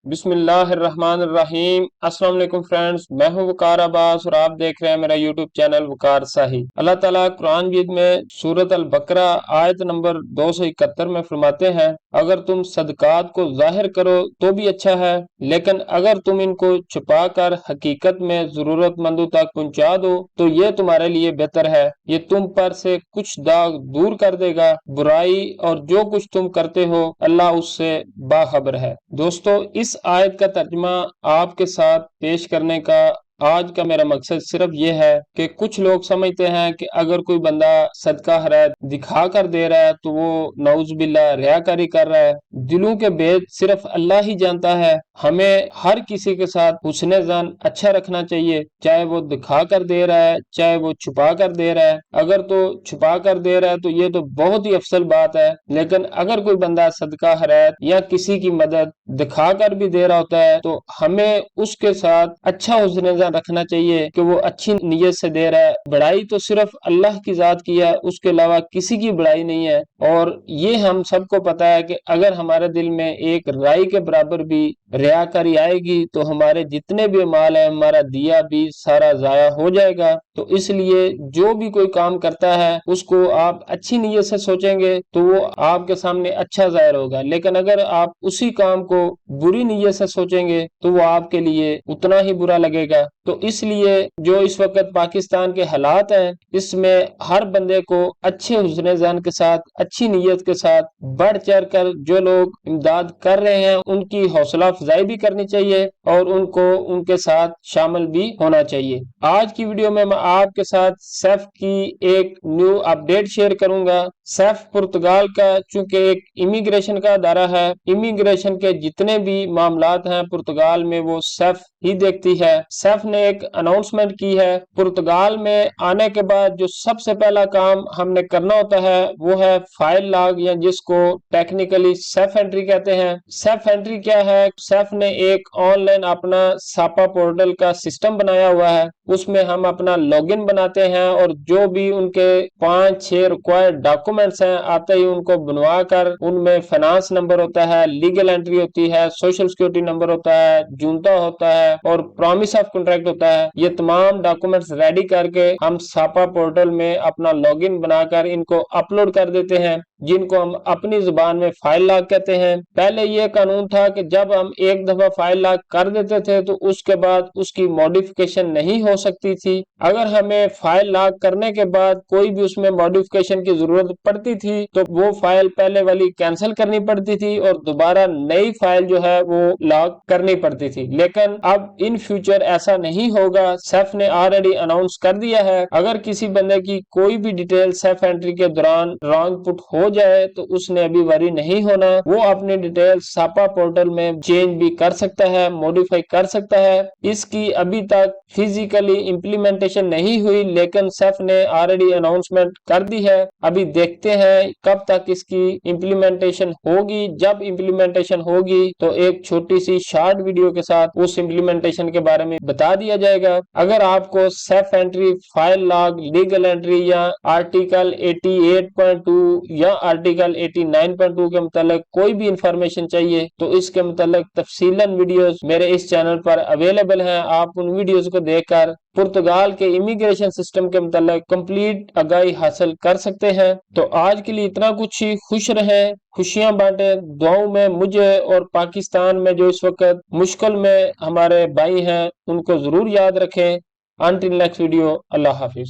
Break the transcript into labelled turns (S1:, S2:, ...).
S1: بسم اللہ الرحمن الرحیم۔ السلام علیکم فرینڈز، میں ہوں وقار عباس اور آپ دیکھ رہے ہیں میرا یوٹیوب چینل وقار صاحی۔ اللہ تعالیٰ قرآن مجید میں سورۃ البقرہ آیت نمبر 271 میں فرماتے ہیں، اگر تم صدقات کو ظاہر کرو تو بھی اچھا ہے، لیکن اگر تم ان کو چھپا کر حقیقت میں ضرورت مندوں تک پہنچا دو تو یہ تمہارے لیے بہتر ہے، یہ تم پر سے کچھ داغ دور کر دے گا۔ برائی اور جو کچھ تم کرتے ہو اللہ اس سے باخبر ہے۔ دوستو، اس آیت کا ترجمہ آپ کے ساتھ پیش کرنے کا آج کا میرا مقصد صرف یہ ہے کہ کچھ لوگ سمجھتے ہیں کہ اگر کوئی بندہ صدقہ خیرات دکھا کر دے رہا ہے تو وہ نعوذ باللہ ریاکاری کر رہا ہے۔ دلوں کے بھید صرف اللہ ہی جانتا ہے۔ ہمیں ہر کسی کے ساتھ حسن ظن اچھا رکھنا چاہیے، چاہے وہ دکھا کر دے رہا ہے چاہے وہ چھپا کر دے رہا ہے۔ اگر تو چھپا کر دے رہا ہے تو یہ تو بہت ہی افضل بات ہے، لیکن اگر کوئی بندہ صدقہ خیرات یا کسی کی مدد دکھا کر بھی دے رہا ہوتا ہے تو ہمیں اس کے ساتھ اچھا حسن ظن رکھنا چاہیے کہ وہ اچھی نیت سے دے رہا ہے۔ بڑائی تو صرف اللہ کی ذات کی ہے، اس کے علاوہ کسی کی بڑائی نہیں ہے، اور یہ ہم سب کو پتا ہے کہ اگر ہمارے دل میں ایک رائی کے برابر بھی ریاکاری آئے گی تو ہمارے جتنے بھی اعمال ہیں، ہمارا دیا بھی سارا ضائع ہو جائے گا۔ تو اس لیے جو بھی کوئی کام کرتا ہے اس کو آپ اچھی نیت سے سوچیں گے تو وہ آپ کے سامنے اچھا ظاہر ہوگا، لیکن اگر آپ اسی کام کو بری نیت سے سوچیں گے تو وہ آپ کے لیے اتنا ہی برا لگے گا۔ تو اس لیے جو اس وقت پاکستان کے حالات ہیں، اس میں ہر بندے کو اچھے حسن ظن کے ساتھ اچھی نیت کے ساتھ بڑھ چڑھ کر جو لوگ امداد کر رہے ہیں ان کی حوصلہ افزائی بھی کرنی چاہیے اور ان کو ان کے ساتھ شامل بھی ہونا چاہیے۔ آج کی ویڈیو میں آپ کے ساتھ سیف کی ایک نیو اپڈیٹ شیئر کروں گا۔ سیف پرتگال کا چونکہ ایک امیگریشن کا ادارہ ہے، امیگریشن کے جتنے بھی معاملات ہیں پرتگال میں وہ سیف ہی دیکھتی ہے۔ سیف نے ایک اناؤنسمنٹ کی ہے، پرتگال میں آنے کے بعد جو سب سے پہلا کام ہم نے کرنا ہوتا ہے وہ ہے فائل لاگ، یا جس کو ٹیکنیکلی سیف انٹری کہتے ہیں۔ سیف انٹری کیا ہے؟ سیف نے ایک آن لائن اپنا ساپا پورٹل کا سسٹم بنایا ہوا ہے، اس میں ہم اپنا لاگ ان بناتے ہیں اور جو بھی ان کے 5-6 ریکوائرڈ ڈاکومنٹس ہیں آتے ہی ان کو بنوا کر ان میں فائنانس نمبر ہوتا ہے، لیگل انٹری ہوتی ہے، سوشل سیکورٹی نمبر ہوتا ہے، جونتا ہوتا ہے اور پرامس آف کنٹریکٹ ہوتا ہے۔ یہ تمام ڈاکومنٹس ریڈی کر کے ہم ساپا پورٹل میں اپنا لاگ ان بنا کر ان کو اپلوڈ کر دیتے ہیں، جن کو ہم اپنی زبان میں فائل لاگ کہتے ہیں۔ پہلے یہ قانون تھا کہ جب ہم ایک دفعہ فائل لاگ کر دیتے تھے تو اس کے بعد اس کی موڈیفیکیشن نہیں ہو سکتی تھی۔ اگر ہمیں فائل لاگ کرنے کے بعد کوئی بھی اس میں موڈیفیکیشن کی ضرورت پڑتی تھی تو وہ فائل پہلے والی کینسل کرنی پڑتی تھی اور دوبارہ نئی فائل جو ہے وہ لاگ کرنی پڑتی تھی، لیکن اب ان فیوچر ایسا نہیں ہوگا۔ سیف نے آلریڈی اناؤنس کر دیا ہے، اگر کسی بندے کی کوئی بھی ڈیٹیل سیف انٹری کے دوران رانگ پٹ ہو جائے تو اس نے ابھی وری نہیں ہونا، وہ اپنی ڈیٹیل ساپا پورٹل میں چینج بھی کر سکتا ہے، موڈیفائی کر سکتا ہے۔ اس کی ابھی تک فزیکلی امپلیمنٹیشن نہیں ہوئی، لیکن سیف نے آلریڈی اناؤنسمنٹ کر دی ہے۔ ابھی دیکھتے ہیں کب تک اس کی امپلیمنٹیشن ہوگی۔ جب امپلیمنٹیشن ہوگی تو ایک چھوٹی سی شارٹ ویڈیو کے ساتھ اس امپلیمنٹیشن کے بارے میں بتا دیا جائے گا۔ اگر آپ کو safe entry, file log, legal entry یا آرٹیکل 88.2 یا آرٹیکل 89.2 کے متعلق کوئی بھی انفارمیشن چاہیے تو اس کے متعلق تفصیلاً ویڈیوز میرے اس چینل پر اویلیبل ہیں، آپ ان ویڈیوز کو دیکھ کر پرتگال کے امیگریشن سسٹم کے متعلق کمپلیٹ آگاہی حاصل کر سکتے ہیں۔ تو آج کے لیے اتنا کچھ ہی۔ خوش رہیں، خوشیاں بانٹیں، دعاؤں میں مجھے اور پاکستان میں جو اس وقت مشکل میں ہمارے بھائی ہیں ان کو ضرور یاد رکھیں۔ انٹل نیکسٹ ویڈیو، اللہ حافظ۔